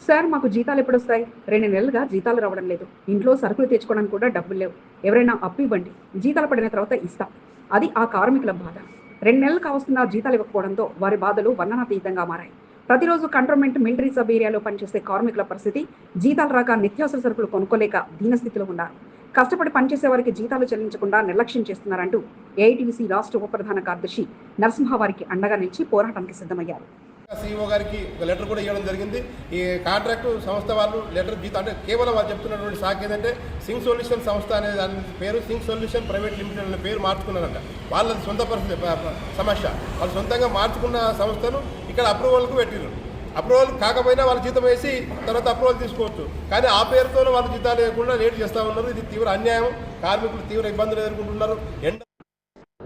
Sir మాకు జీతాలు ఎప్పుడొస్తాయి? 2 నెలలుగా జీతాలు రావడం లేదు. ఇంట్లో సరుకులు తెచ్చుకోవడానికి కూడా డబ్బులు లేవు. ఎవరైనా అప్పు ఇవ్వండి. జీతాలు పడిన తర్వాత ఇస్తాం. అది ఆ కార్మికుల బాధ. 2 నెలలు కావస్తున్నా జీతాలు ఇవ్వకపోవడంతో వారి బాధలు వర్ణనాతీతంగా మారాయి. ప్రతిరోజు కంటోన్మెంట్, మిలిటరీ సబ్ ఏరియాలో పనిచేసే కార్మికుల పరిస్థితి జీతాలు రాక నిత్యావసర సరుకులు కొనుక్కోలేక దీనస్థితిలో ఉన్నారు. కష్టపడి పనిచేసే వారికి జీతాలు చెల్లించకుండా నిర్లక్ష్యం చేస్తున్నారంటూ ఏఐటీయూసీ రాష్ట్ర ఉప ప్రధాన కార్యదర్శి నరసింహ వారికి అండగా నిలిచి పోరాటానికి సిద్ధమయ్యారు. సీఈఓ గారికి ఒక లెటర్ కూడా ఇవ్వడం జరిగింది. ఈ కాంట్రాక్టు సంస్థ వాళ్ళు లెటర్ జీతం అంటే కేవలం వాళ్ళు చెప్తున్నటువంటి సాక్ ఏంటంటే సింగ్ సొల్యూషన్ సంస్థ అనే దాని పేరు సింగ్ సొల్యూషన్ ప్రైవేట్ లిమిటెడ్ అనే పేరు మార్చుకున్నారంట. వాళ్ళ సొంత పరిస్థితి సమస్య. వాళ్ళు సొంతంగా మార్చుకున్న సంస్థను ఇక్కడ అప్రూవల్కు పెట్టిరు. అప్రూవల్ కాకపోయినా వాళ్ళు జీతం వేసి తర్వాత అప్రూవల్ తీసుకోవచ్చు. కానీ ఆ పేరుతోనే వాళ్ళు జీతాలు లేకుండా లేట్ చేస్తూ ఉన్నారు. ఇది తీవ్ర అన్యాయం. కార్మికులు తీవ్ర ఇబ్బందులు ఎదుర్కొంటున్నారు.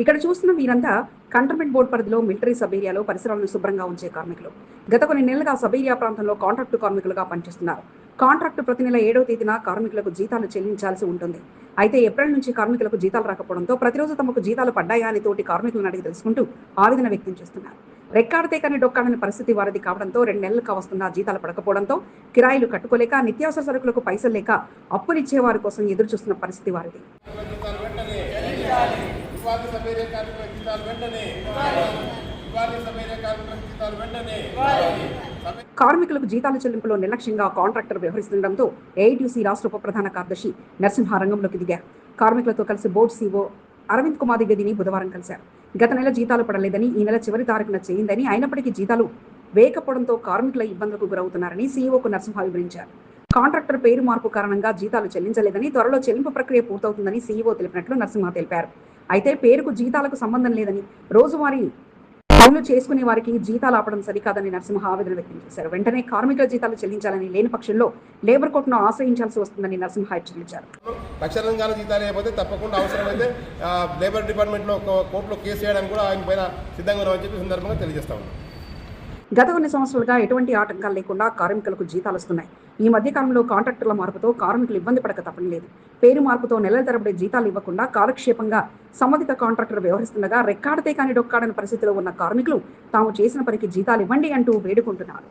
ఇక్కడ చూస్తున్న వీరంతా కంటోన్మెంట్ బోర్డు పరిధిలో మిలిటరీ సబ్ ఏరియాలో పరిసరాలను శుభ్రంగా ఉంచే కార్మికులు. గత కొన్ని నెలలుగా సబ్ ఏరియా ప్రాంతంలో కాంట్రాక్టు కార్మికులుగా పనిచేస్తున్నారు. కాంట్రాక్టు ప్రతి నెల 7వ తేదీన కార్మికులకు జీతాలు చెల్లించాల్సి ఉంటుంది. అయితే ఏప్రిల్ నుంచి కార్మికులకు జీతాలు రాకపోవడంతో ప్రతిరోజు తమకు జీతాలు పడ్డాయా అని తోటి కార్మికులను అడిగి తెలుసుకుంటూ ఆవేదన వ్యక్తం చేస్తున్నారు. రెక్కాడితే కానీ డొక్కాడని పరిస్థితి వారిది కావడంతో 2 నెలలు కావస్తున్నా జీతాలు పడకపోవడంతో కిరాయిలు కట్టుకోలేక నిత్యావసర సరుకులకు పైసలు లేక అప్పులిచ్చే వారి కోసం ఎదురు చూస్తున్న పరిస్థితి వారిది. కార్మికులకు జీతాల చెల్లింపులో నిర్లక్ష్యంగా కాంట్రాక్టర్ వ్యవహరిస్తుండటంతో ఏఐటీయూసీ రాష్ట్ర ఉప ప్రధాన కార్యదర్శి నరసింహ రంగంలోకి దిగారు. కార్మికులతో కలిసి బోర్డు సీఓ అరవింద్ కుమార్ ద్వివేదిని బుధవారం కలిశారు. గత నెల జీతాలు పడలేదని, ఈ నెల చివరి తారీఖున చేయిందని, అయినప్పటికీ జీతాలు వేయకపోవడంతో కార్మికుల ఇబ్బందులకు గురవుతున్నారని సీఈఓకు నరసింహ వివరించారు. కాంట్రాక్టర్ పేరు మార్పు కారణంగా జీతాలు చెల్లించలేదని, త్వరలో చెల్లింపు ప్రక్రియ పూర్తవుతుందని సీఈఓ తెలిపినట్లు నరసింహ తెలిపారు. అయితే పేరుకు జీతాలకు సంబంధం లేదని, రోజువారీ పనులు చేసుకునే వారికి జీతాలు ఆపడం సరికాదని నరసింహ ఆవేదన వ్యక్తం చేశారు. వెంటనే కార్మికుల జీతాలు చెల్లించాలని, లేని పక్షంలో లేబర్ కోర్టును ఆశ్రయించాల్సి వస్తుందని నరసింహ హెచ్చరించారు. లక్షణంగా జీతాలు లేకపోతే తప్పకుండా అవసరమైతే లేబర్ డిపార్ట్మెంట్లో కోర్టులో కేసు చేయడానికి కూడా ఆయన పైన సిద్ధంగా ఉన్నామని చెప్పి సందర్భంగా తెలియజేస్తా ఉన్నాం. గత కొన్ని సంవత్సరాలుగా ఎటువంటి ఆటంకాలు లేకుండా కార్మికులకు జీతాలు వస్తున్నాయి. ఈ మధ్యకాలంలో కాంట్రాక్టర్ల మార్పుతో కార్మికులు ఇబ్బంది పడక తప్పలేదు. పేరు మార్పుతో నెలల తరబడి జీతాలు ఇవ్వకుండా కాలక్షేపంగా సంబంధిత కాంట్రాక్టర్ వ్యవహరిస్తుండగా రెక్కాడితే కానీ డొక్కాడని పరిస్థితిలో ఉన్న కార్మికులు తాము చేసిన పనికి జీతాలు ఇవ్వండి అంటూ వేడుకుంటున్నారు.